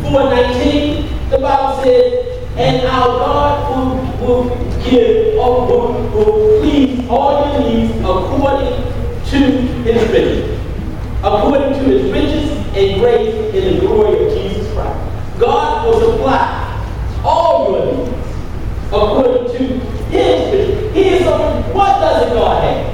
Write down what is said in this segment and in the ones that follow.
4:19, the Bible says, and our God will give or will please all your needs according to his riches. According to his riches and grace in the glory of Jesus Christ. God will supply all your needs according to his riches. He is something. What doesn't God have?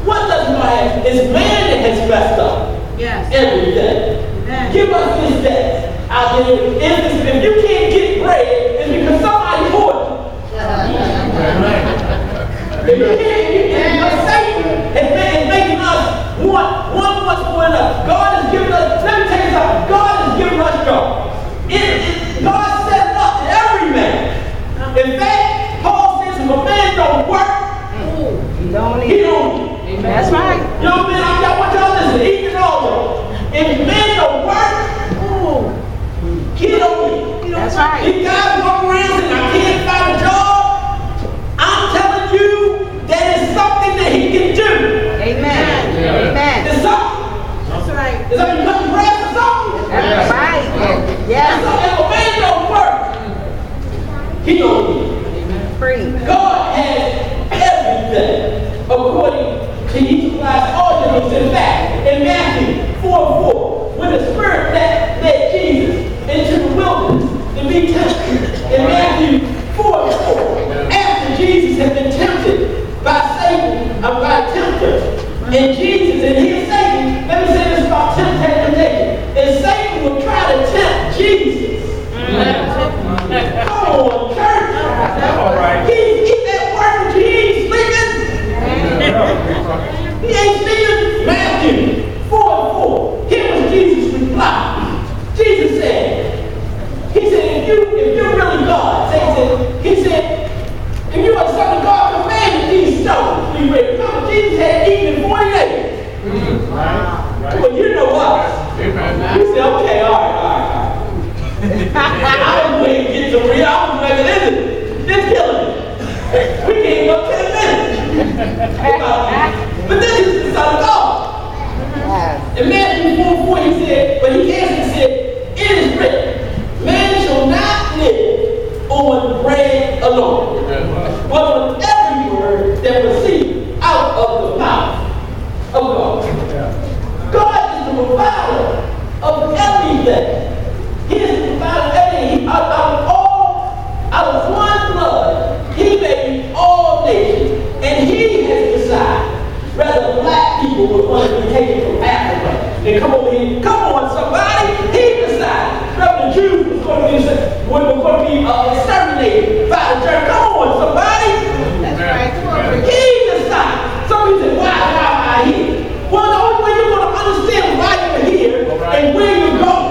What doesn't God have? It's man that has messed up. Yes. Every day. Amen. Give us this day. Out there, if you can't get bread, it's because somebody hoarded it. If you can't, Satan is making us want what's more than us. God has given us, let me tell you something, God has given us jobs. God set it up to every man. In fact, Paul says if a man don't work, he don't eat. That's right. You know what I mean? I want y'all to listen, eat it all. If men don't work, he don't eat. That's right. These guys walk around saying, I can't find a job. I'm telling you, that is something that he can do. Amen. Yeah. Amen. It's something. That's right. It's like you cutting grass or something. That's right. Yes. If a man don't work, he don't eat. Free. God has everything according to he supplies all your needs. In fact, in Matthew 4:4, when the Spirit led Jesus into the wilderness to be tempted. In Matthew 4:4, after Jesus had been tempted by Satan, by a tempter, and Jesus, and he is Satan, let me say this about temptation. And Satan will try to tempt Jesus. Come on, church. All right. He's at work, he ain't sleeping. He ain't sleeping. Matthew 4:4. Here was Jesus' reply. Jesus said, if you're really God, he said, if you are the Son of God, command these stones to be raised. Remember, Jesus had eaten in 40 days. Right. Well, you know us. Amen. He said, okay, all right. I was going to get some real. I was like, this killing me. We can't go 10 minutes. But this is the Son of God. In Matthew 4:4, he said, but he answered and said, it is written, man shall not live on bread alone, but on every word that proceeds out of the mouth of God. God is the provider of everything. He is the provider of everything. Out of one blood, he made all nations, and he has decided whether black people would want to be taken from Africa and come over here. Come on, somebody. He decided whether the Jews were going to be exterminated by the Germans. Come on, somebody. That's right. Come on. He decided. Some people say, why am I here? Well, the only way you're going to understand why you're here and where you're going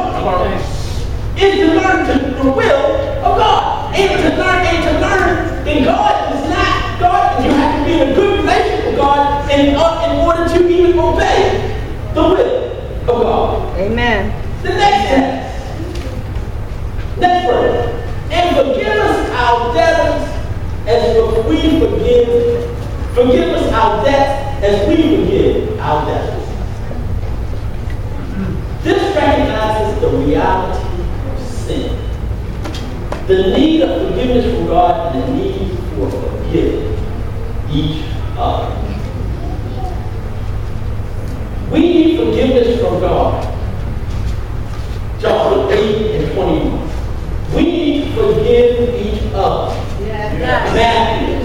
is to learn the will of God. And to learn that God is not God. You have to be in a good relationship with God in order to even obey the will of God. Amen. The next text. Next verse. And forgive us our debtors as we forgive. Forgive us our debts as we forgive our debtors. This recognizes the reality of sin. The need of forgiveness from God and the need for forgiving each other. We need forgiveness from God. John 8:21. We need to forgive each other. Matthew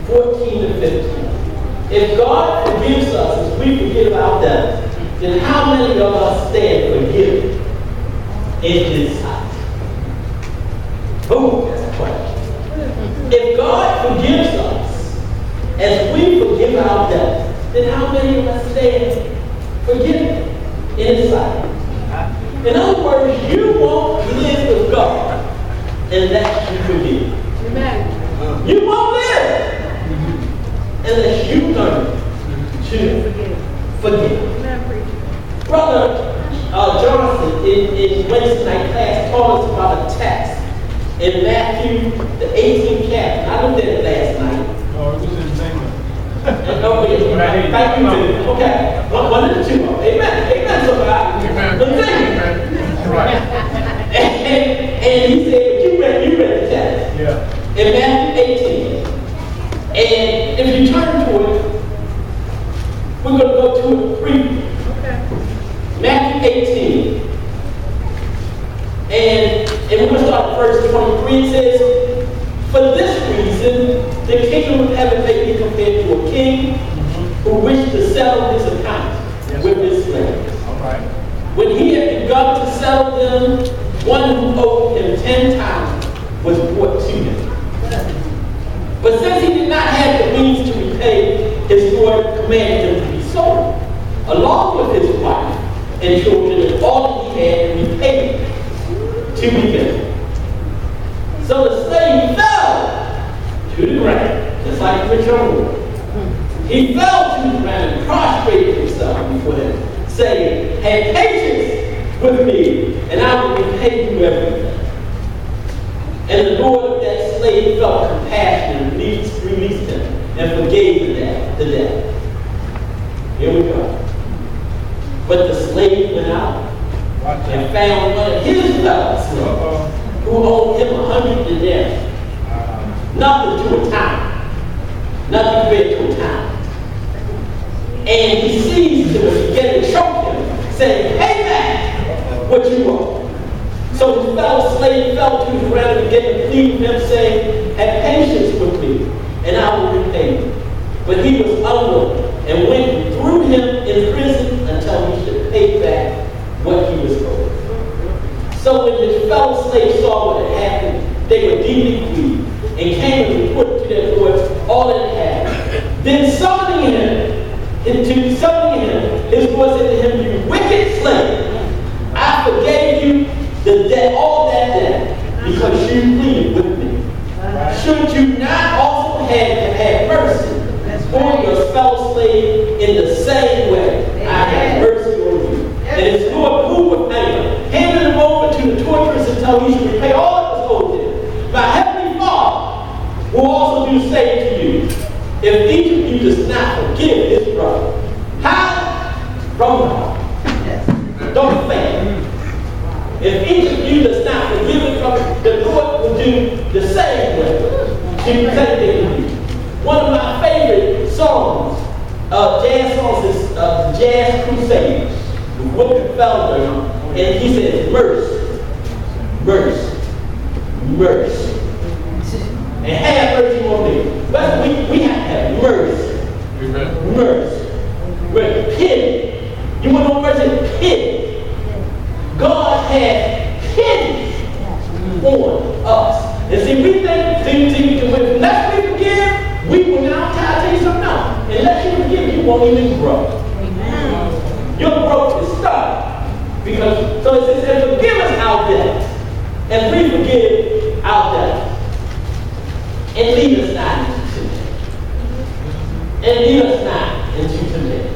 6:14-15. If God forgives us as we forgive our debtors, then how many of us stand forgiven in his sight? Oh, that's a question. If God forgives us as we forgive our debtors, then how many of us stand forgiven in his sight? In other words, you won't live with God unless you forgive. Amen. You won't live unless you learn to forgive. Brother Johnson in Wednesday night class taught us about a text in Matthew, the 18th chapter. I looked at it last night. Oh, it was in England. Thank you. Okay. One of the two. Amen. Amen, somebody. Amen. But think, 18. And we're going to start at verse 23. It says, for this reason, the kingdom of heaven may be compared to a king who wished to settle his accounts with his slaves. All right. When he had begun to settle them, one who owed him 10 talents was brought to him. But since he did not have the means to repay, his Lord commanded him to be sold, along with his wife and children and all that he had, and repaid to be given. So the slave fell to the ground, just like with your Lord. He fell to the ground and prostrated himself before him, saying, have patience with me, and I will repay you everything. And the Lord of that slave felt compassion and released him and forgave the debt. Here we go. But the slave went out and found one of his fellows who owed him 100 denarii. Nothing to a time. Nothing compared to a time. And he seized him and began to choke him, saying, pay back what you owe. So his fellow slave fell to the ground and began to plead with him, saying, have patience with me, and I will repay you. But he was unwilling, and went and threw him in prison until he should pay back what he was owed. So when his fellow slaves saw what had happened, they were deeply grieved, and came and reported to their lords all that had happened. Then summoning him, his Lord said to him, you wicked slave, I forgave you the debt, all that debt, because you pleaded with me. Should you not also have mercy on your fellow slave in the same way I had mercy on you? And his Lord moved with anger, handed him over to the torturers until he should repay all that was owed him. My heavenly Father will also do the same to you, if each of you does not forgive his brother. How? From the heart. Don't fail. If each of you does not forgive it from the Lord will do the same way. To protect you. One of my favorite songs, jazz songs, is the Jazz Crusaders with Wilkie Felder, and he says, mercy, mercy, mercy. And have mercy on me. But we have to have mercy. Mercy. With pity. You want no mercy? Pity. God has pity on us. And see, we think, unless we forgive, we will now tell you something else. Unless you forgive, you won't even grow. Your growth is stuck. Because, so it says, and forgive us our debts, and we forgive our debtors. And lead us not into temptation. And lead us not into temptation.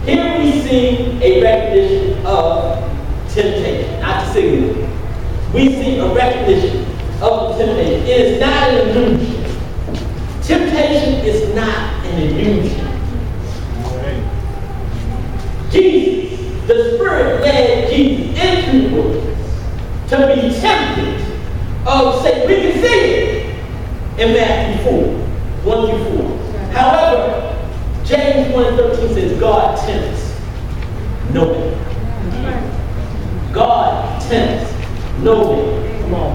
Here we see a recognition of temptation, not the singular. We see a recognition of temptation. It is not an illusion. Temptation is not an illusion. Jesus, the Spirit led Jesus into the wilderness to be tempted of Satan. We can see it in Matthew 4, 1 through 4. However, James 1:13 says, God tempts no man. God tempts no man. Come on.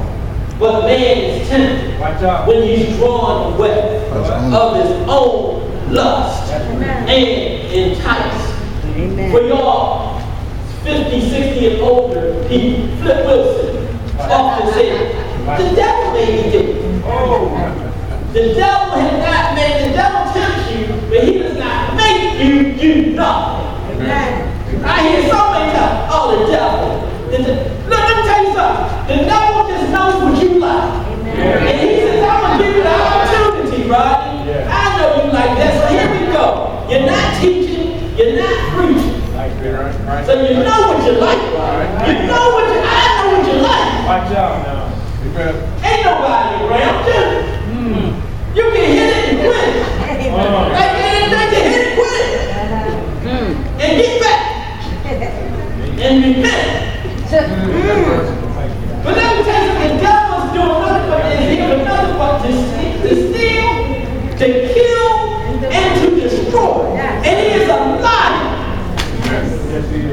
But man is tempted when he's drawn away of his own lust and enticed. Amen. For y'all 50, 60 and older people, Flip Wilson often said, the devil made me do it. Oh. The devil has not made, the devil tempts you, but he does not make you do nothing. Amen. I hear so many times, oh, the devil. Look, let me tell you something. The devil just knows what you like. Amen. And he says, I'm going to give you the opportunity, Rodney. Yeah. I know you like that, so here we go. You're not teaching, you're not preaching. Right. So you know what you like, Rodney. You know what you, I know what you like. Watch out now. Ain't nobody around you. You can hit it and quit it. Like anything to hit it, quit it. And get back. And repent. But let me tell you, the devil's doing nothing but is here for nothing but to steal, to kill, and to destroy. And he is a liar.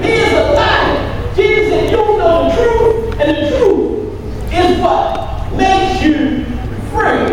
He is a liar. know the truth, and the truth is what makes you free.